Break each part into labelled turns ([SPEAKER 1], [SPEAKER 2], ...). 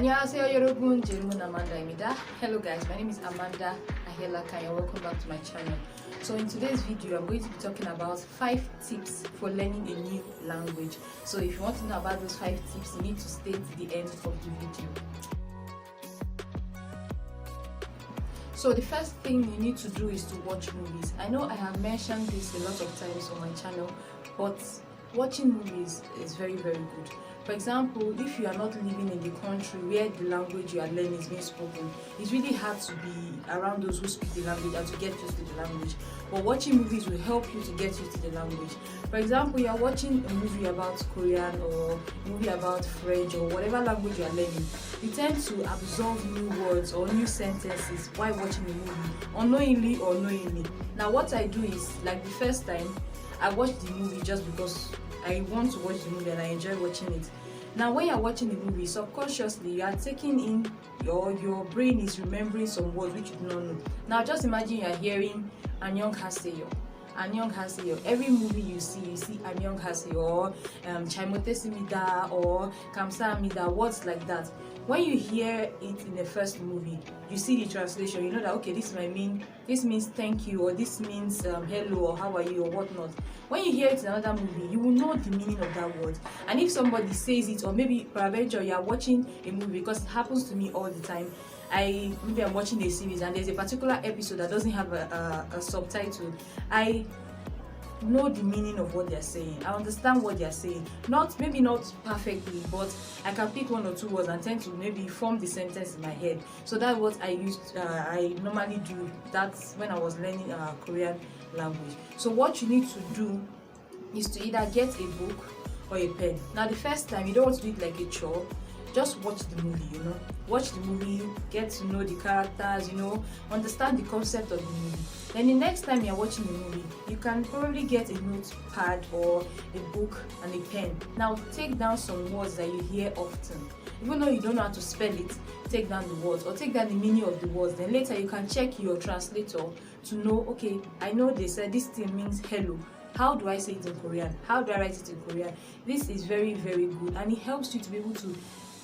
[SPEAKER 1] 안녕하세요 여러분, 제르문 Amanda입니다. Hello guys, my name is Amanda Ahelaka and welcome back to my channel. So in today's video, I'm going to be talking about 5 tips for learning a new language. So if you want to know about those 5 tips, you need to stay to the end of the video. So the first thing you need to do is to watch movies. I know I have mentioned this a lot of times on my channel, but watching movies is very good. For example, if you are not living in the country where the language you are learning is being spoken, it's really hard to be around those who speak the language and to get used to the language. But watching movies will help you to get used to the language. For example, you are watching a movie about Korean or a movie about French or whatever language you are learning, you tend to absorb new words or new sentences while watching the movie, unknowingly or knowingly. Now what I do is, like the first time, I watched the movie just because I want to watch the movie and I enjoy watching it. Now when you're watching the movie, subconsciously you are taking in, your brain is remembering some words which you do not know. Now just imagine you are hearing Annyeong haseyo. Annyeong haseyo. Every movie you see Annyeong haseyo or Chaimotesimida or Kamsahamnida, words like that. When you hear it in the first movie, you see the translation, you know that okay, this means thank you, or this means hello, or how are you, or whatnot. When you hear it in another movie, you will know the meaning of that word. And if somebody says it, or maybe peradventure you are watching a movie, because it happens to me all the time. Maybe I'm watching a series and there's a particular episode that doesn't have a subtitle. I know the meaning of what they're saying. I understand what they're saying. Maybe not perfectly, but I can pick 1 or 2 words and tend to maybe form the sentence in my head. So that's what I normally do. That's when I was learning Korean language. So what you need to do is to either get a book or a pen. Now the first time, you don't want to do it like a chore. Just watch the movie, watch the movie, get to know the characters, understand the concept of the movie. Then the next time you're watching the movie, you can probably get a notepad or a book and a pen. Now take down some words that you hear often. Even though you don't know how to spell it, take down the words or take down the meaning of the words. Then later you can check your translator to know, okay, I know they said this thing means hello. How do I say it in Korean? How do I write it in Korean? This is very good, and it helps you to be able to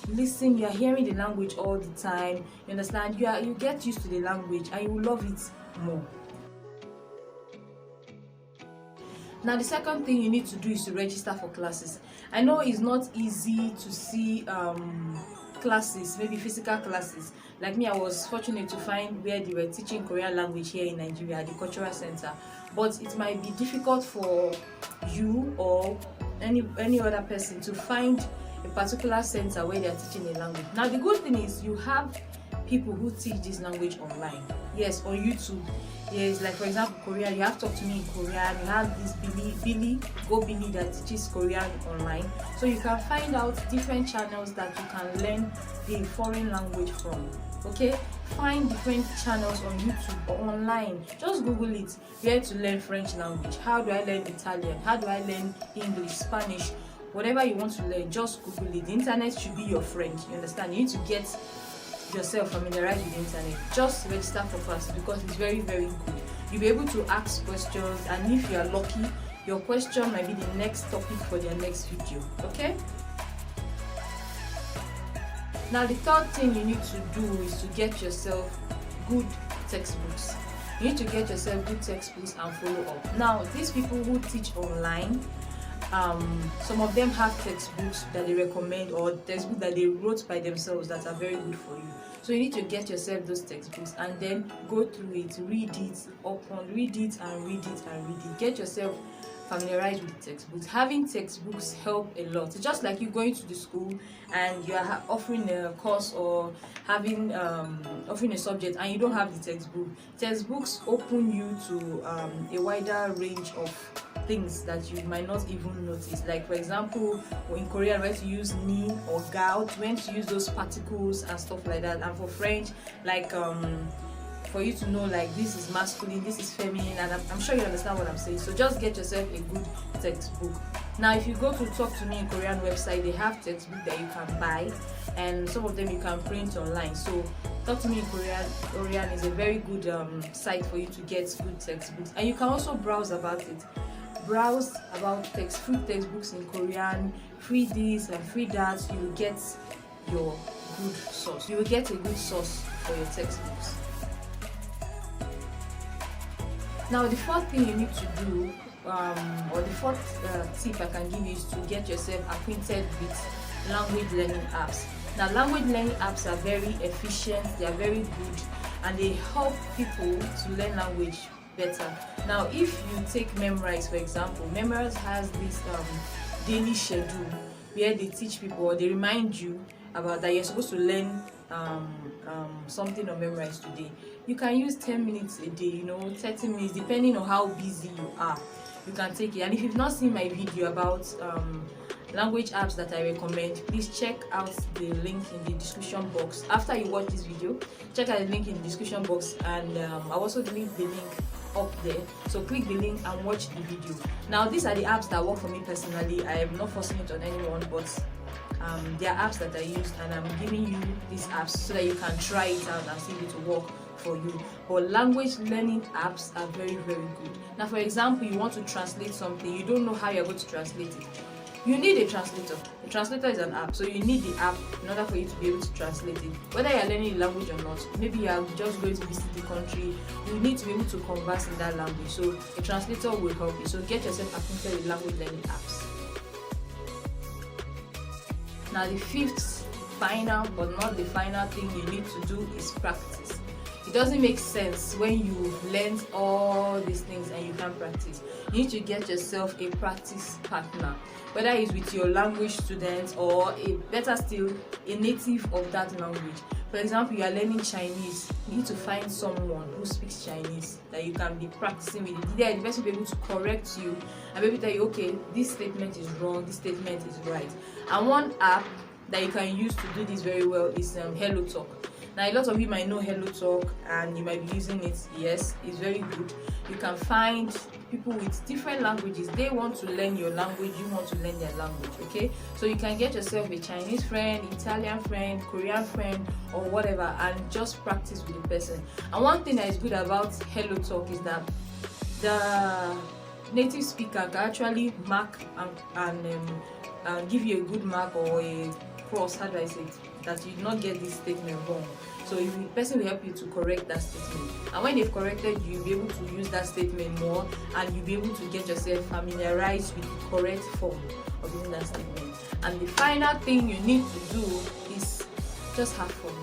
[SPEAKER 1] listen. You're hearing the language all the time, you understand, you get used to the language and you will love it more. Now the second thing you need to do is to register for classes. I know it's not easy to see classes, maybe physical classes. Like me, I was fortunate to find where they were teaching Korean language here in Nigeria, the cultural center. But it might be difficult for you or any other person to find a particular center where they are teaching a language. Now the good thing is you have people who teach this language online. Yes, on YouTube. Yes, like for example Korean, you have Talk to Me in Korean, you have this Billy that teaches Korean online. So you can find out different channels that you can learn the foreign language from. Okay, find different channels on YouTube or online. Just Google it. Where to learn French language, how do I learn Italian, how do I learn English, Spanish, whatever you want to learn, just Google it. The internet should be your friend, you understand? You need to get yourself familiarized with the internet. Just register for classes because it's very good. You'll be able to ask questions, and if you are lucky, your question might be the next topic for their next video. Okay? Now the third thing you need to do is to get yourself good textbooks. You need to get yourself good textbooks and follow up. Now these people who teach online, some of them have textbooks that they recommend or textbooks that they wrote by themselves that are very good for you. So you need to get yourself those textbooks and then go through it, read it. Get yourself familiarized with the textbooks. Having textbooks help a lot. It's just like you going to the school and you are offering a course or having offering a subject and you don't have the textbook. Textbooks open you to a wider range of things that you might not even notice. Like for example, in Korean, when to use ni or gout, when to use those particles and stuff like that. And for French, like for you to know like this is masculine, this is feminine, and I'm sure you understand what I'm saying. So just get yourself a good textbook. Now if you go to Talk to Me in Korean website, they have textbook that you can buy, and some of them you can print online. So Talk to Me in Korean is a very good site for you to get good textbooks, and you can also browse about it. Browse about free textbooks in Korean, free this and free that. You will get your good source. You will get a good source for your textbooks. Now, the fourth thing you need to do, or the fourth tip I can give you, is to get yourself acquainted with language learning apps. Now, language learning apps are very efficient, they are very good, and they help people to learn language better. Now, if you take Memrise, for example, Memrise has this daily schedule where they teach people, or they remind you about that you're supposed to learn something on Memrise today. You can use 10 minutes a day, 30 minutes, depending on how busy you are. You can take it. And if you've not seen my video about language apps that I recommend, please check out the link in the description box. After you watch this video, check out the link in the description box, and I'll also leave the link up there, so click the link and watch the video. Now, these are the apps that work for me personally. I am not forcing it on anyone, but there are apps that I use, and I'm giving you these apps so that you can try it out and see if it will work for you. But language learning apps are very, very good. Now, for example, you want to translate something, you don't know how you're going to translate it. You need a translator. A translator is an app, so you need the app in order for you to be able to translate it. Whether you're learning the language or not, maybe you're just going to visit the country, you need to be able to converse in that language. So a translator will help you. So get yourself acquainted with language learning apps. Now, the fifth, final but not the final thing you need to do is practice. It doesn't make sense when you've learned all these things and you can't practice. You need to get yourself a practice partner, whether it's with your language student or better still, a native of that language. For example, you are learning Chinese, you need to find someone who speaks Chinese that you can be practicing with. The person will be able to correct you and maybe tell you, okay, this statement is wrong, this statement is right. And one app that you can use to do this very well is Hello Talk. Now, a lot of you might know Hello Talk and you might be using it. Yes, it's very good. You can find people with different languages. They want to learn your language, you want to learn their language, okay? So you can get yourself a Chinese friend, Italian friend, Korean friend, or whatever, and just practice with the person. And one thing that is good about Hello Talk is that the native speaker can actually mark and give you a good mark or a cross, how do I say it, that you do not get this statement wrong. So the person will help you to correct that statement, and when they've corrected you, you'll be able to use that statement more, and you'll be able to get yourself familiarized with the correct form of using that statement. And the final thing you need to do is just have fun.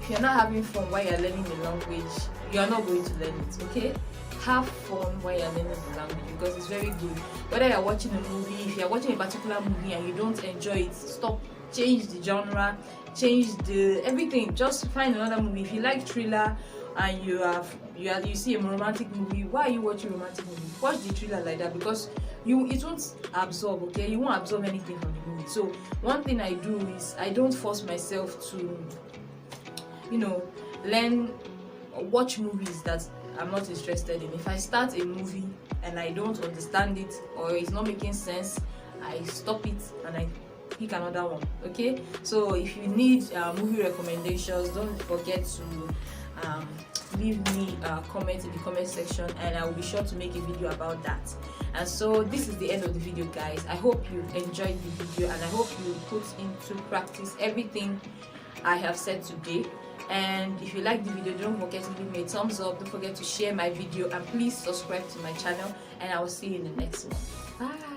[SPEAKER 1] If you're not having fun while you're learning the language, you're not going to learn it, okay? Have fun while you're learning the language, because it's very good. Whether you're watching a movie, if you're watching a particular movie and you don't enjoy it, stop, change the genre, change the everything, just find another movie. If you like thriller and you see a romantic movie, why are you watching romantic movie? Watch the thriller like that, because it won't absorb, okay? You won't absorb anything from the movie. So one thing I do is I don't force myself to watch movies that I'm not interested in. If I start a movie and I don't understand it or it's not making sense, I stop it and I pick another one, okay? So if you need movie recommendations, don't forget to leave me a comment in the comment section, and I will be sure to make a video about that. And so this is the end of the video, guys. I hope you enjoyed the video, and I hope you put into practice everything I have said today. And if you like the video, don't forget to give me a thumbs up, don't forget to share my video, and please subscribe to my channel, and I will see you in the next one. Bye.